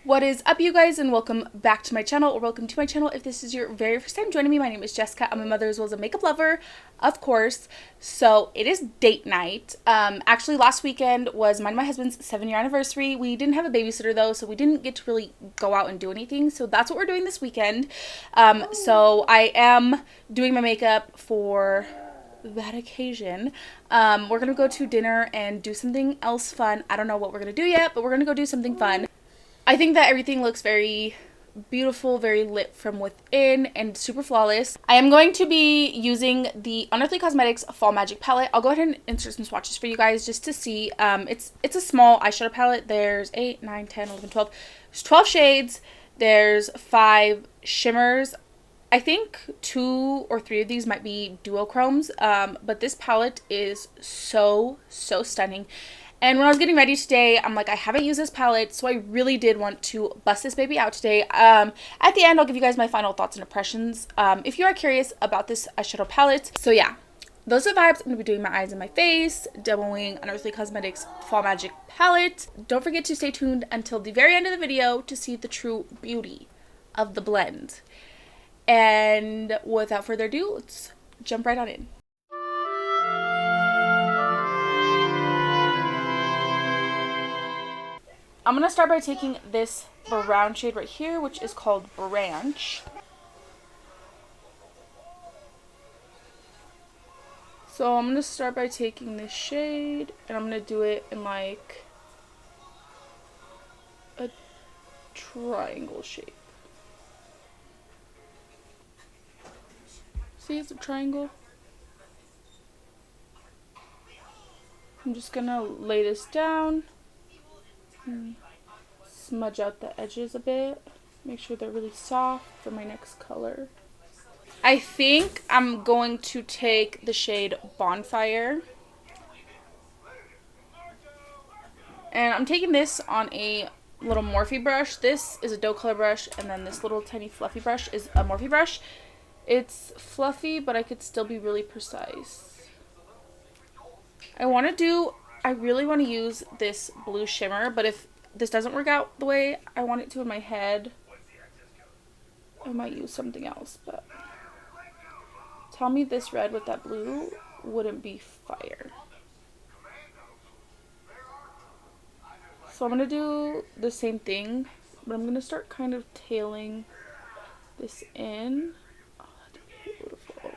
What is up, you guys, and welcome back to my channel, or welcome to my channel if this is your very first time joining me. My name is Jessica. I'm a mother as well as a makeup lover, of course. So it is date night. Actually last weekend was mine and my husband's 7-year anniversary. We didn't have a babysitter though, so we didn't get to really go out and do anything. So that's what we're doing this weekend. So I am doing my makeup for that occasion. We're gonna go to dinner and do something else fun. I don't know what we're gonna do yet, but we're gonna go do something fun. I think that everything looks very beautiful, very lit from within, and super flawless. I am going to be using the Unearthly Cosmetics Fall Magic palette. I'll go ahead and insert some swatches for you guys just to see. It's a small eyeshadow palette. There's 8, 9, 10, 11, 12. There's 12 shades. There's 5 shimmers. I think 2 or 3 of these might be duochromes, but this palette is so stunning. And when I was getting ready today, I'm like, I haven't used this palette, so I really did want to bust this baby out today. At the end, I'll give you guys my final thoughts and impressions if you are curious about this eyeshadow palette. So yeah, those are the vibes. I'm going to be doing my eyes and my face, demoing Unearthly Cosmetics Fall Magic palette. Don't forget to stay tuned until the very end of the video to see the true beauty of the blend. And without further ado, let's jump right on in. I'm going to start by taking this brown shade right here, which is called Branch. So I'm going to start by taking this shade, and I'm going to do it in like a triangle shape. See, it's a triangle. I'm just going to lay this down. Smudge out the edges a bit. Make sure they're really soft for my next color. I think I'm going to take the shade Bonfire. And I'm taking this on a little Morphe brush. This is a doe color brush, and then this little tiny fluffy brush is a Morphe brush. It's fluffy, but I could still be really precise. I really want to use this blue shimmer, but if this doesn't work out the way I want it to in my head, I might use something else. But tell me this red with that blue wouldn't be fire. So I'm going to do the same thing, but I'm going to start kind of tailing this in. Oh, that'd be beautiful.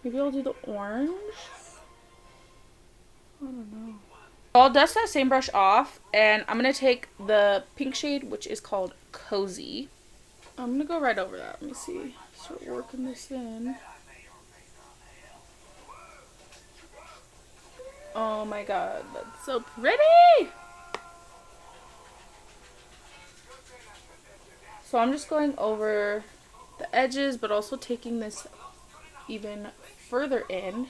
Maybe I'll do the orange. I don't know. I'll dust that same brush off, and I'm going to take the pink shade, which is called Cozy. I'm going to go right over that. Let me see. Start working this in. Oh my god, that's so pretty! So I'm just going over the edges, but also taking this even further in.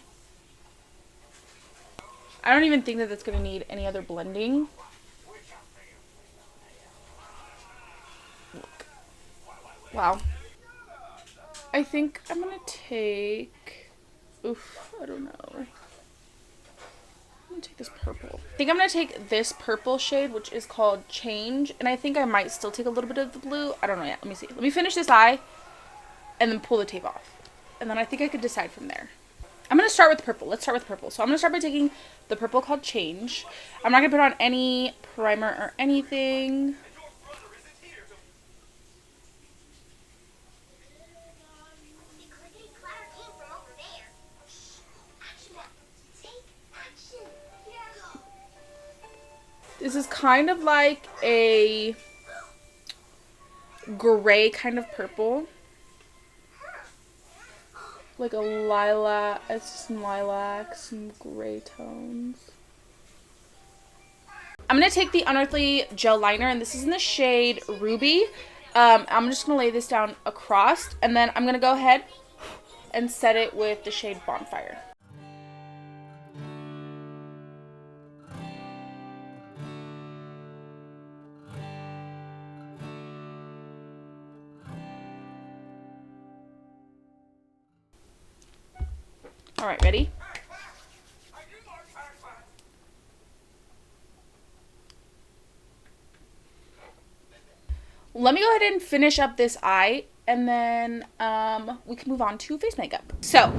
I don't even think that that's going to need any other blending. Look. Wow. I think I'm going to take... Oof, I don't know. I'm going to take this purple. I think I'm going to take this purple shade, which is called Change. And I think I might still take a little bit of the blue. I don't know yet. Let me see. Let me finish this eye and then pull the tape off. And then I think I could decide from there. I'm going to start with purple. Let's start with purple. So I'm going to start by taking the purple called Change. I'm not going to put on any primer or anything. This is kind of like a gray kind of purple. Like a lilac, it's some lilac, some gray tones. I'm going to take the Unearthly gel liner, and this is in the shade Ruby. I'm just going to lay this down across, and then I'm going to go ahead and set it with the shade Bonfire. Alright, ready? let me go ahead and finish up this eye, and then we can move on to face makeup. So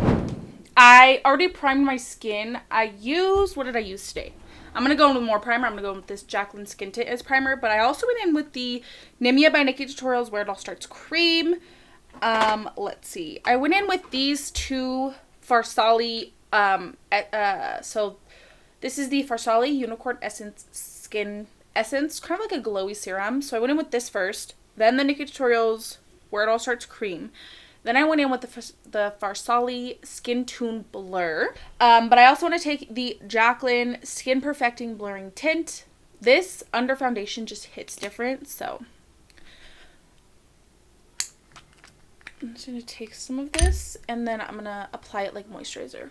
I already primed my skin. What did I use today? I'm going to go in with more primer. I'm going to go with this Jaclyn Skin Tint as primer. But I also went in with the Nimia by Nikki Tutorials Where It All Starts cream. Let's see. I went in with these two Farsali. So this is the Farsali Unicorn Essence Skin Essence. Kind of like a glowy serum. So I went in with this first. Then the Nikki Tutorials Where It All Starts cream. Then I went in with the Farsali Skin Tune Blur. But I also want to take the Jaclyn Skin Perfecting Blurring Tint. This under foundation just hits different, so I'm just going to take some of this, and then I'm going to apply it like moisturizer.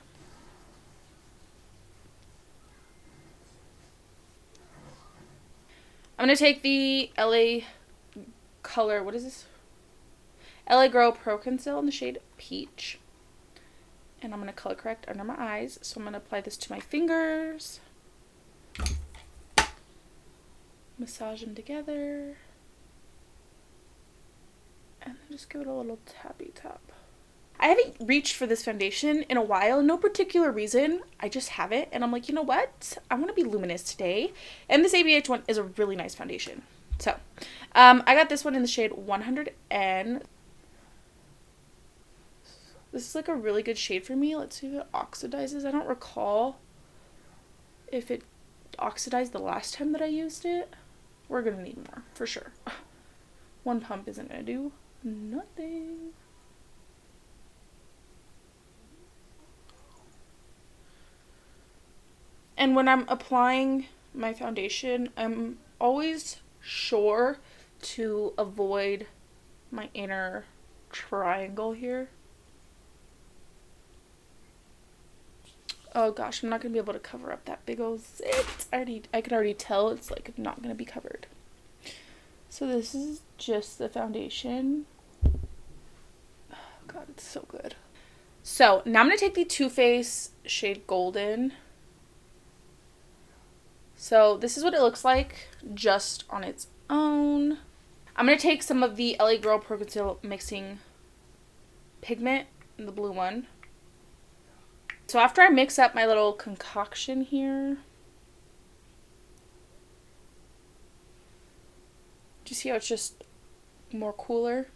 I'm going to take the LA color, what is this? LA Grow Pro Conceal in the shade Peach. And I'm going to color correct under my eyes. So I'm going to apply this to my fingers. Massage them together. And then just give it a little tappy tap. I haven't reached for this foundation in a while. No particular reason. I just have it. And I'm like, you know what? I want to be luminous today. And this ABH one is a really nice foundation. So, I got this one in the shade 100N. This is like a really good shade for me. Let's see if it oxidizes. I don't recall if it oxidized the last time that I used it. We're going to need more, for sure. One pump isn't going to do nothing. And when I'm applying my foundation, I'm always sure to avoid my inner triangle here. Oh gosh, I'm not going to be able to cover up that big old zit. I can already tell it's like not going to be covered. So this is just the foundation. Oh god, it's so good. So now I'm going to take the Too Faced shade Golden. So this is what it looks like just on its own. I'm going to take some of the LA Girl Pro Conceal Mixing Pigment, the blue one. So after I mix up my little concoction here, do you see how it's just more cooler?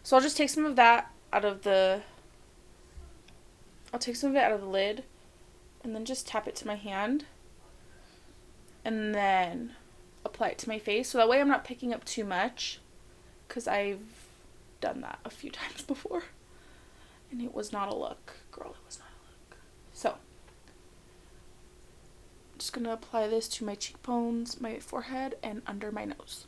So I'll just take some of that out of the, lid and then just tap it to my hand and then apply it to my face. So that way I'm not picking up too much, because I've done that a few times before and it was not a look. Girl, it was not. So, I'm just going to apply this to my cheekbones, my forehead, and under my nose.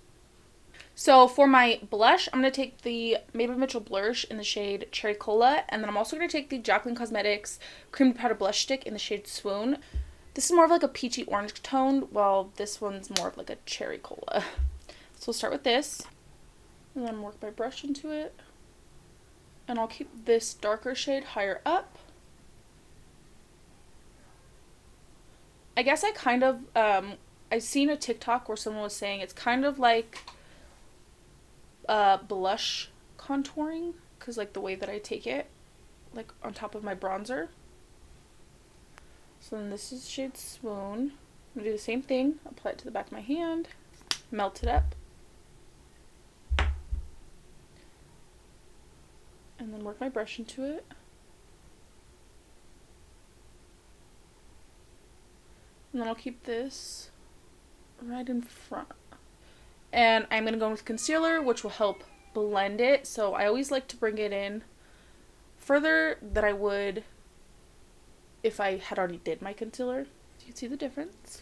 So, for my blush, I'm going to take the Maybelline Mitchell Blursh in the shade Cherry Cola. And then I'm also going to take the Jaclyn Cosmetics Cream Powder Blush Stick in the shade Swoon. This is more of like a peachy orange tone, while this one's more of like a Cherry Cola. So, we'll start with this. And then work my brush into it. And I'll keep this darker shade higher up. I guess I kind of, I've seen a TikTok where someone was saying it's kind of like blush contouring, because like the way that I take it, like on top of my bronzer. So then this is shade Swoon. I'm going to do the same thing, apply it to the back of my hand, melt it up, and then work my brush into it. And then I'll keep this right in front. And I'm going to go with concealer, which will help blend it. So I always like to bring it in further than I would if I had already did my concealer. So you can see the difference.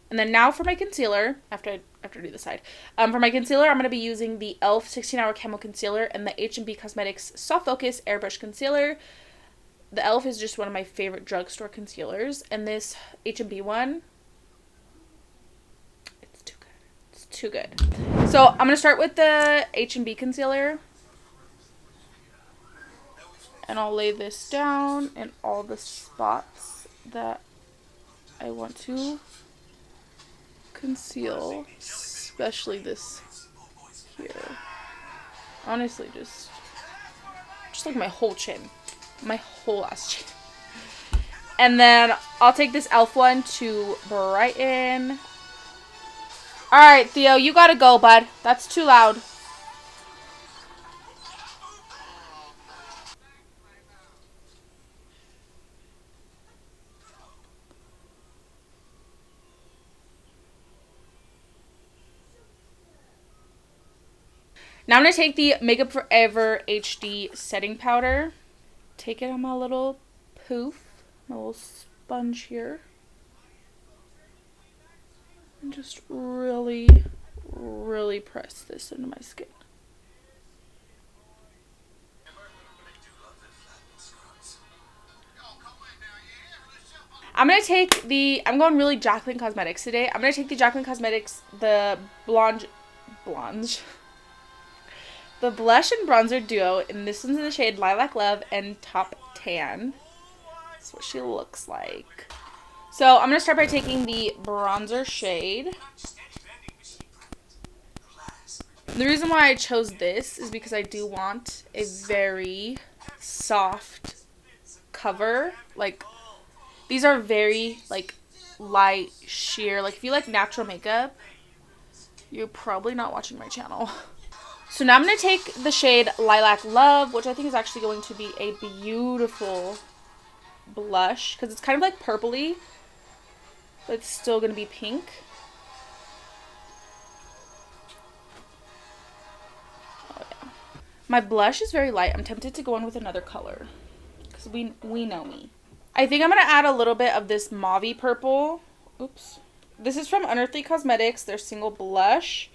And then now for my concealer, after I do the side. For my concealer, I'm going to be using the e.l.f. 16-Hour Camo Concealer and the H&B Cosmetics Soft Focus Airbrush Concealer. The e.l.f. is just one of my favorite drugstore concealers. And this H&B one, it's too good. It's too good. So I'm going to start with the H&B concealer. And I'll lay this down in all the spots that I want to conceal. especially this here. Honestly, just like my whole chin. My whole ass chin. And then I'll take this e.l.f. one to brighten. Alright, Theo, you gotta go, bud. That's too loud. Now I'm going to take the Makeup Forever HD setting powder. Take it on my little poof, my little sponge here. And just really, really press this into my skin. I'm going to take I'm going really Jaclyn Cosmetics today. I'm going to take the Jaclyn Cosmetics, the the blush and bronzer duo, and this one's in the shade Lilac Love and Top Tan. That's what she looks like. So I'm going to start by taking the bronzer shade. The reason why I chose this is because I do want a very soft cover. Like, these are very, like, light, sheer. Like, if you like natural makeup, you're probably not watching my channel. So now I'm going to take the shade Lilac Love, which I think is actually going to be a beautiful blush. Because it's kind of like purpley, but it's still going to be pink. Oh, yeah. My blush is very light. I'm tempted to go in with another color. Because we know me. I think I'm going to add a little bit of this mauvey purple. Oops. This is from Unearthly Cosmetics, their single blush.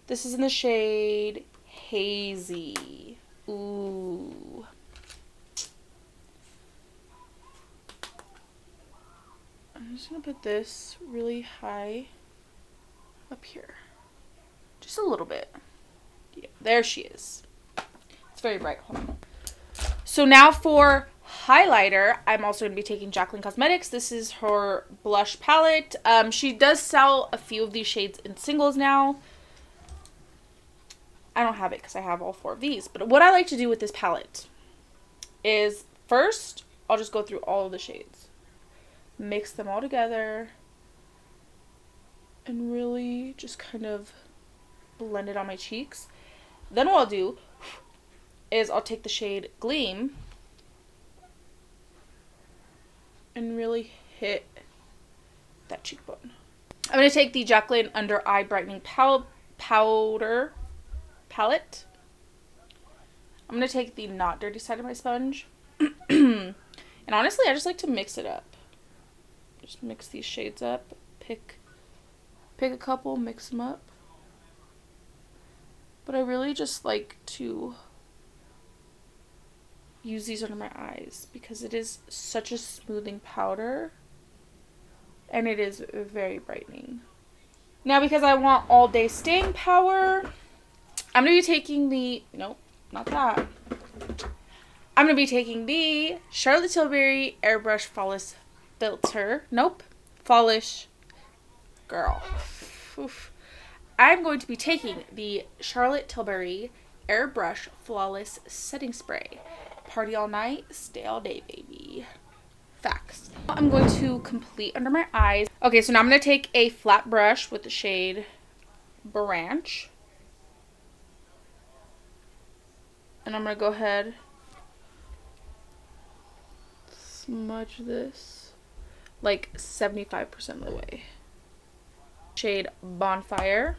This is in the shade Hazy. Ooh. I'm just going to put this really high up here. Just a little bit. Yeah, there she is. It's very bright. Hold on. So now for highlighter, I'm also going to be taking Jaclyn Cosmetics. This is her blush palette. She does sell a few of these shades in singles now. I don't have it because I have all 4 of these. But what I like to do with this palette is first, I'll just go through all of the shades. Mix them all together. And really just kind of blend it on my cheeks. Then what I'll do is I'll take the shade Gleam and really hit that cheekbone. I'm going to take the Jaclyn Under Eye Brightening Powder palette. I'm going to take the not dirty side of my sponge. And honestly, I just like to mix it up. Just mix these shades up. Pick a couple, mix them up. But I really just like to use these under my eyes because it is such a smoothing powder. And it is very brightening. Now, because I want all day staying power, I'm going to be taking the, nope, not that. I'm going to be taking the Charlotte Tilbury Airbrush Flawless Filter. Nope, Flawless Girl. Oof. I'm going to be taking the Charlotte Tilbury Airbrush Flawless Setting Spray. Party all night, stay all day, baby. Facts. I'm going to complete under my eyes. Okay, so now I'm going to take a flat brush with the shade Branch. And I'm going to go ahead, smudge this like 75% of the way. Shade Bonfire.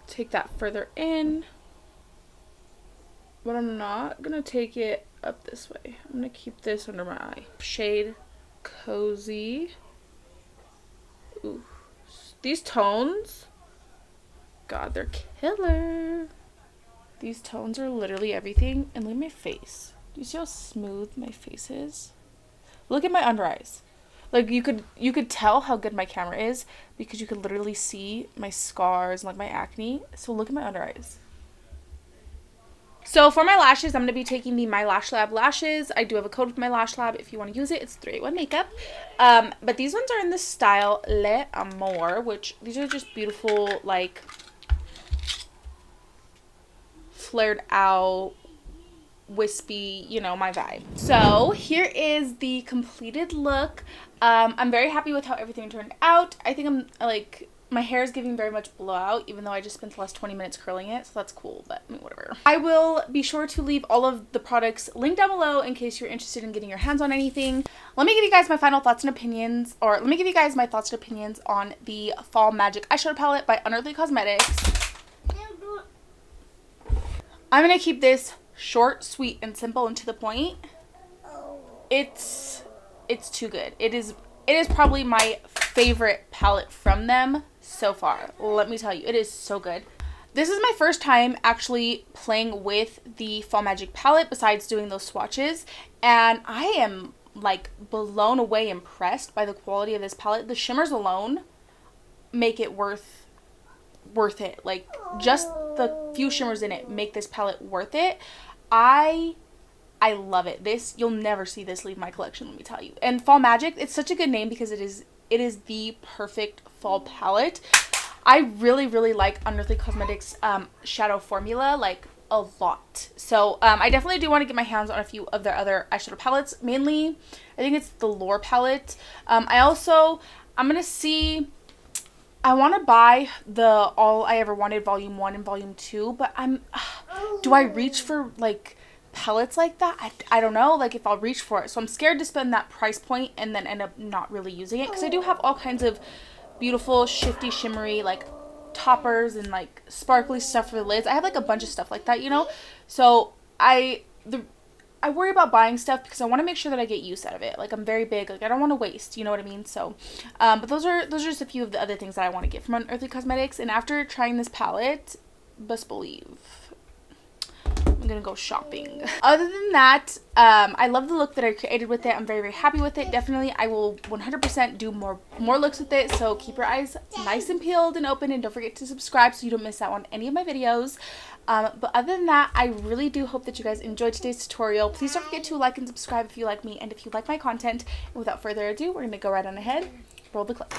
Take that further in. But I'm not going to take it up this way. I'm going to keep this under my eye. Shade Cozy. Ooh. These tones, God, they're killer. These tones are literally everything. And look at my face. Do you see how smooth my face is? Look at my under eyes. Like, you could tell how good my camera is because you could literally see my scars and like my acne. So look at my under eyes. So for my lashes, I'm going to be taking the My Lash Lab lashes. I do have a code with My Lash Lab. If you want to use it, it's 381 makeup. But these ones are in the style Lei Amor, which these are just beautiful, like, flared out, wispy, you know, my vibe. So here is the completed look. I'm very happy with how everything turned out. I think I'm, like, my hair is giving very much blowout, even though I just spent the last 20 minutes curling it, so that's cool, but I mean, whatever. I will be sure to leave all of the products linked down below in case you're interested in getting your hands on anything. Let me give you guys my final thoughts and opinions, or let me give you guys my thoughts and opinions on the Fall Magic Eyeshadow Palette by Unearthly Cosmetics. I'm going to keep this short, sweet, and simple and to the point. It's too good. It is probably my favorite palette from them so far. Let me tell you, it is so good. This is my first time actually playing with the Fall Magic palette besides doing those swatches, and I am like blown away impressed by the quality of this palette. The shimmers alone make it worth it. Like, just the few shimmers in it make this palette worth it. I love it. This, you'll never see this leave my collection, let me tell you. And Fall Magic, it's such a good name because it is the perfect fall palette. I really, really like Unearthly Cosmetics shadow formula, like, a lot. So I definitely do want to get my hands on a few of their other eyeshadow palettes. Mainly, I think it's the Lore palette. I'm gonna see, I want to buy the All I Ever Wanted Volume 1 and Volume 2, but do I reach for, like, palettes like that? I don't know, like, if I'll reach for it. So I'm scared to spend that price point and then end up not really using it, because I do have all kinds of beautiful, shifty, shimmery, like, toppers and, like, sparkly stuff for the lids. I have, like, a bunch of stuff like that, you know? So I worry about buying stuff because I want to make sure that I get use out of it. Like, I'm very big. Like, I don't want to waste. You know what I mean? So, but those are just a few of the other things that I want to get from Unearthly Cosmetics. And after trying this palette, best believe I'm gonna go shopping. Other than that, I love the look that I created with it. I'm very, very happy with it. Definitely, I will 100% do more looks with it. So keep your eyes nice and peeled and open, and don't forget to subscribe so you don't miss out on any of my videos. But other than that, I really do hope that you guys enjoyed today's tutorial. Please don't forget to like and subscribe if you like me and if you like my content. And without further ado, we're gonna go right on ahead. Roll the clip.